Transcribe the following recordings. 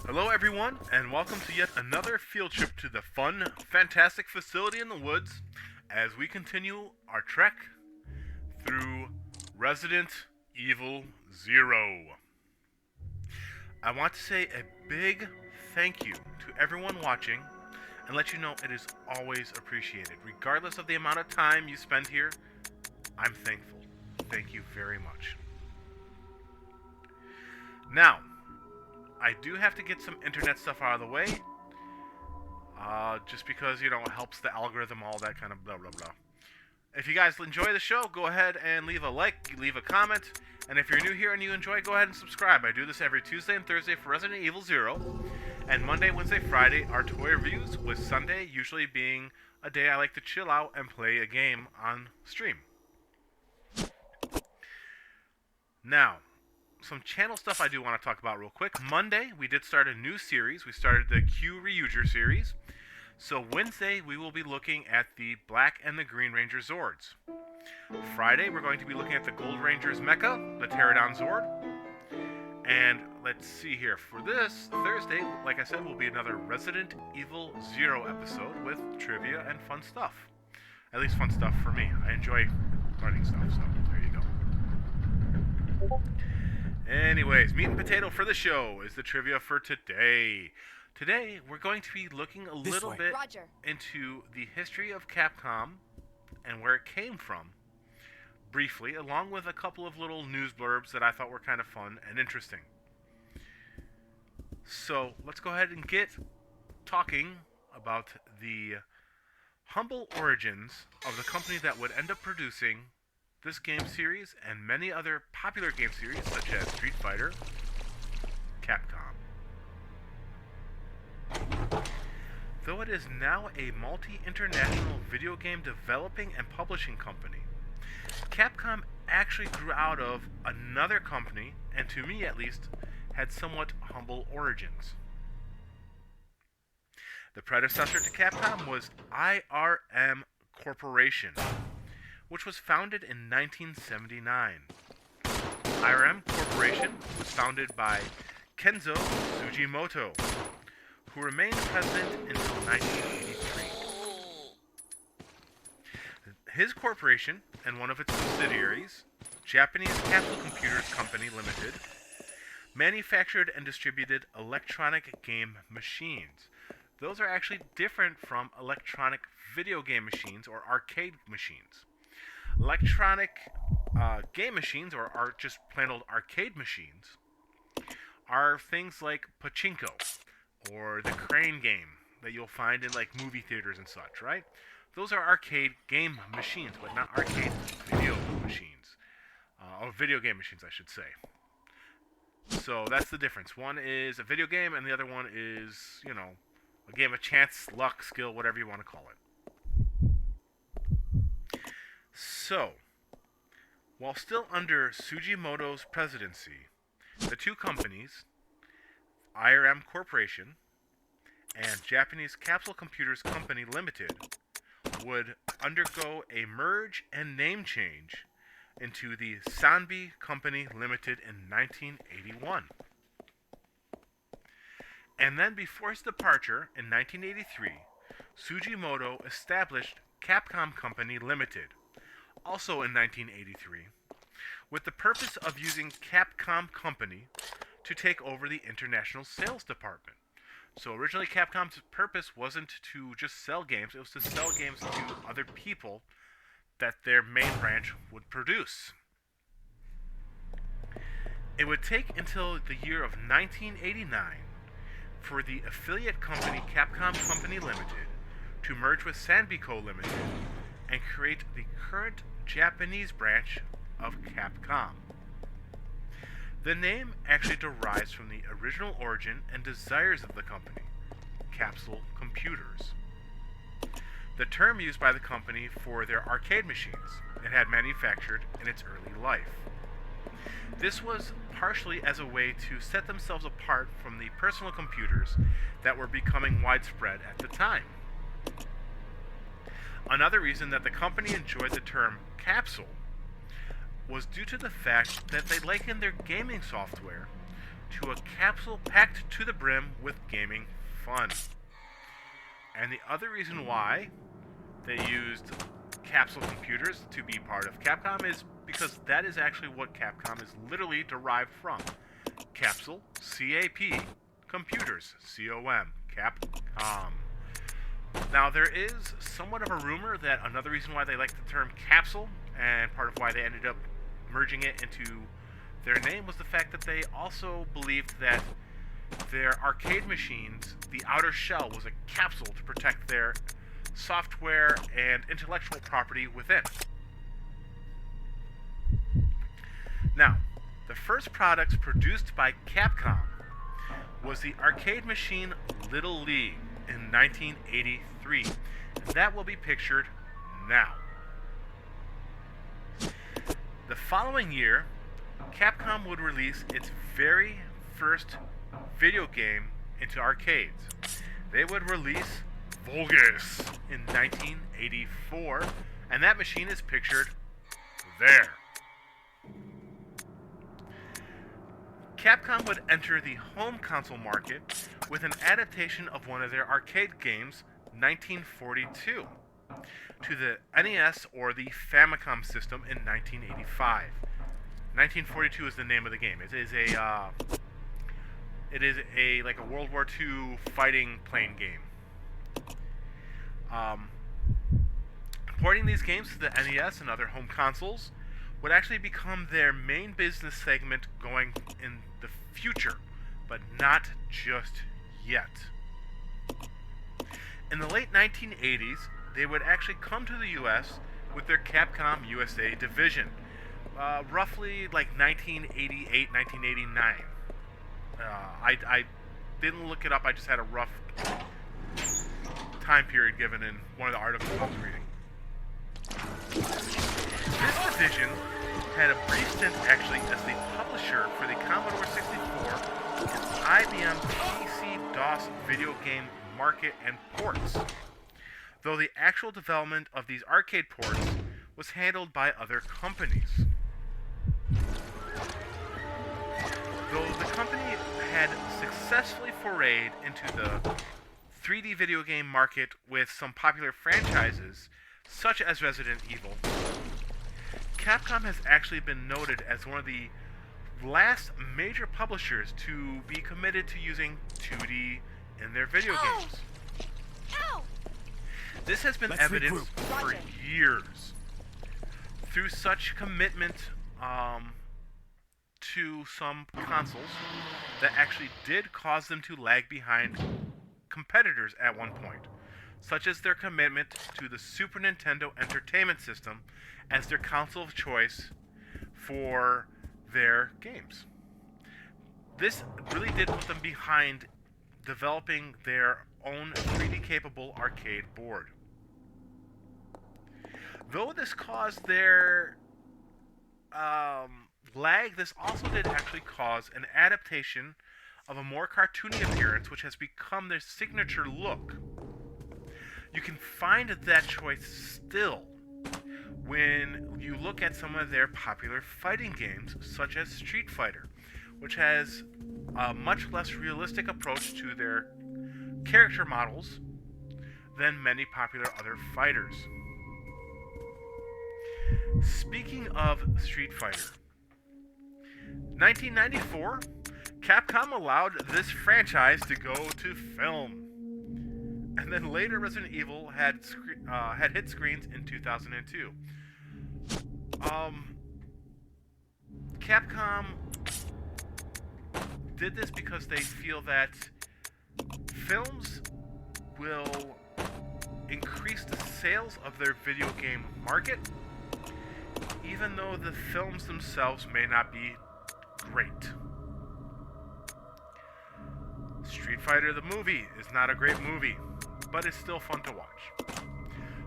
Hello, everyone, and welcome to yet another field trip to the fun, fantastic facility in the woods as we continue our trek through Resident Evil Zero. I want to say a big thank you to everyone watching and let you know it is always appreciated. Regardless of the amount of time you spend here, I'm thankful. Thank you very much. Now, I do have to get some internet stuff out of the way. Just because, it helps the algorithm, all that kind of blah, blah, blah. If you guys enjoy the show, go ahead and leave a like, leave a comment. And if you're new here and you enjoy, go ahead and subscribe. I do this every Tuesday and Thursday for Resident Evil 0. And Monday, Wednesday, Friday are toy reviews, with Sunday usually being a day I like to chill out and play a game on stream. Now, some channel stuff I do want to talk about real quick. Monday, we did start a new series. We started the Q Ryuger series. So Wednesday, we will be looking at the Black and the Green Ranger Zords. Friday, we're going to be looking at the Gold Ranger's Mecha, the Pterodon Zord. And let's see here. For this Thursday, like I said, will be another Resident Evil 0 episode with trivia and fun stuff. At least fun stuff for me. I enjoy learning stuff, so there you go. Anyways, meat and potato for the show is the trivia for today. Today, we're going to be looking a little bit into the history of Capcom and where it came from, briefly, along with a couple of little news blurbs that I thought were kind of fun and interesting. So, let's go ahead and get talking about the humble origins of the company that would end up producing this game series and many other popular game series such as Street Fighter, Capcom. Though it is now a multi-international video game developing and publishing company, Capcom actually grew out of another company, and to me at least, had somewhat humble origins. The predecessor to Capcom was IRM Corporation, which was founded in 1979. IRM Corporation was founded by Kenzo Sugimoto, who remained president until 1983. His corporation and one of its subsidiaries, Japanese Capsule Computers Company Limited, manufactured and distributed electronic game machines. Those are actually different from electronic video game machines or arcade machines. Electronic game machines, or just plain old arcade machines, are things like pachinko, or the crane game that you'll find in like movie theaters and such, right? Those are arcade game machines, but not arcade video machines. Or video game machines, I should say. So that's the difference. One is a video game, and the other one is, a game of chance, luck, skill, whatever you want to call it. So, while still under Sugimoto's presidency, the two companies, IRM Corporation and Japanese Capsule Computers Company Limited, would undergo a merge and name change into the Sanbi Company Limited in 1981. And then before his departure in 1983, Sugimoto established Capcom Company Limited, also in 1983, with the purpose of using Capcom Company to take over the international sales department. So originally Capcom's purpose wasn't to just sell games, it was to sell games to other people that their main branch would produce. It would take until the year of 1989 for the affiliate company Capcom Company Limited to merge with Sanbico Limited and create the current Japanese branch of Capcom. The name actually derives from the original origin and desires of the company, Capsule Computers. The term used by the company for their arcade machines it had manufactured in its early life. This was partially as a way to set themselves apart from the personal computers that were becoming widespread at the time. Another reason that the company enjoyed the term capsule was due to the fact that they likened their gaming software to a capsule packed to the brim with gaming fun. And the other reason why they used capsule computers to be part of Capcom is because that is actually what Capcom is literally derived from. Capsule, C-A-P, computers, C-O-M, Capcom. Now, there is somewhat of a rumor that another reason why they like the term capsule, and part of why they ended up merging it into their name, was the fact that they also believed that their arcade machines, the outer shell, was a capsule to protect their software and intellectual property within. Now, the first products produced by Capcom was the arcade machine Little League in 1983. And that will be pictured now. The following year, Capcom would release its very first video game into arcades. They would release Vulgus in 1984, and that machine is pictured there. Capcom would enter the home console market with an adaptation of one of their arcade games, 1942, to the NES or the Famicom system in 1985. 1942 is the name of the game. It is a like a World War II fighting plane game. Porting these games to the NES and other home consoles would actually become their main business segment going in the future, but not just yet. In the late 1980s, they would actually come to the US with their Capcom USA division, roughly like 1988, 1989. I didn't look it up, I just had a rough time period given in one of the articles I was reading. This division had a brief stint actually as the publisher for the Commodore 64 and IBM PC-DOS video game market and ports, though the actual development of these arcade ports was handled by other companies. Though the company had successfully forayed into the 3D video game market with some popular franchises, such as Resident Evil, Capcom has actually been noted as one of the last major publishers to be committed to using 2D in their video games. Ow! This has been evidenced for years through such commitment to some consoles that actually did cause them to lag behind competitors at one point, such as their commitment to the Super Nintendo Entertainment System as their console of choice for their games. This really did put them behind developing their own 3D capable arcade board. Though this caused their lag, this also did actually cause an adaptation of a more cartoony appearance, which has become their signature look. You can find that choice still when you look at some of their popular fighting games, such as Street Fighter, which has a much less realistic approach to their character models than many popular other fighters. Speaking of Street Fighter, 1994, Capcom allowed this franchise to go to film. And then later Resident Evil had hit screens in 2002. Capcom did this because they feel that films will increase the sales of their video game market, even though the films themselves may not be great. Street Fighter the movie is not a great movie, but it's still fun to watch.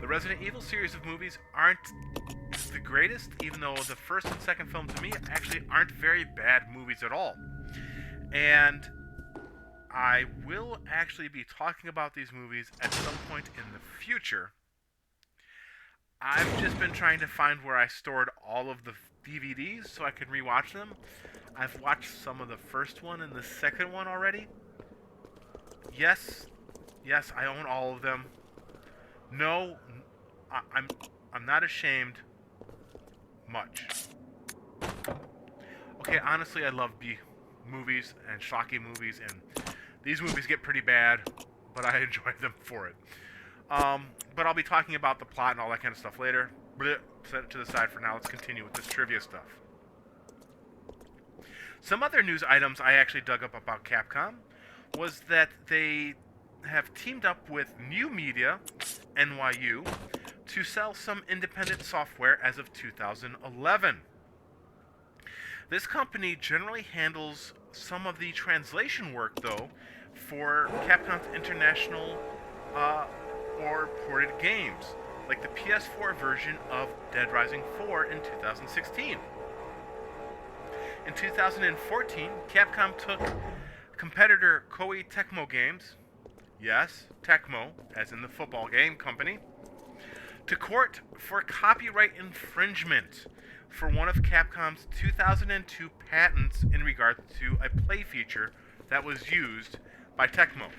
The Resident Evil series of movies aren't the greatest, even though the first and second film to me actually aren't very bad movies at all. And I will actually be talking about these movies at some point in the future. I've just been trying to find where I stored all of the DVDs so I can rewatch them. I've watched some of the first one and the second one already. Yes, yes, I own all of them. No, I'm not ashamed. Much. Okay, honestly, I love B movies and shocking movies, and these movies get pretty bad, but I enjoy them for it. But I'll be talking about the plot and all that kind of stuff later. Blech, set it to the side for now. Let's continue with this trivia stuff. Some other news items I actually dug up about Capcom was that they have teamed up with New Media, NYU, to sell some independent software as of 2011. This company generally handles some of the translation work, though, for Capcom's international or ported games, like the PS4 version of Dead Rising 4 in 2016. In 2014, Capcom took competitor Koei Tecmo Games, yes, Tecmo, as in the football game company, to court for copyright infringement for one of Capcom's 2002 patents in regard to a play feature that was used by Tecmo.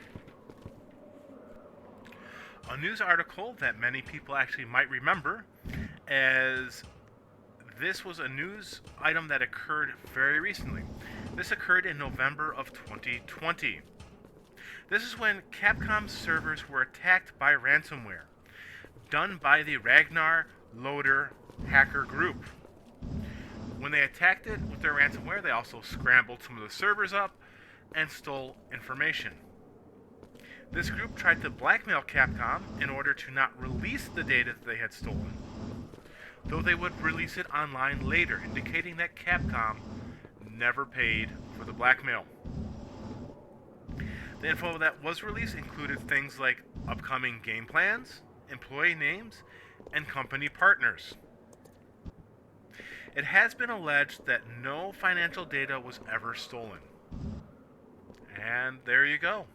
A news article that many people actually might remember, as this was a news item that occurred very recently. This occurred in November of 2020. This is when Capcom's servers were attacked by ransomware, done by the Ragnar Loader hacker group. When they attacked it with their ransomware, they also scrambled some of the servers up and stole information. This group tried to blackmail Capcom in order to not release the data that they had stolen, though they would release it online later, indicating that Capcom never paid for the blackmail. The info that was released included things like upcoming game plans, employee names, and company partners. It has been alleged that no financial data was ever stolen. And there you go.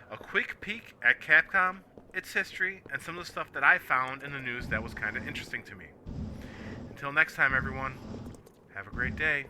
A quick peek at Capcom, its history, and some of the stuff that I found in the news that was kind of interesting to me. Until next time, everyone, have a great day.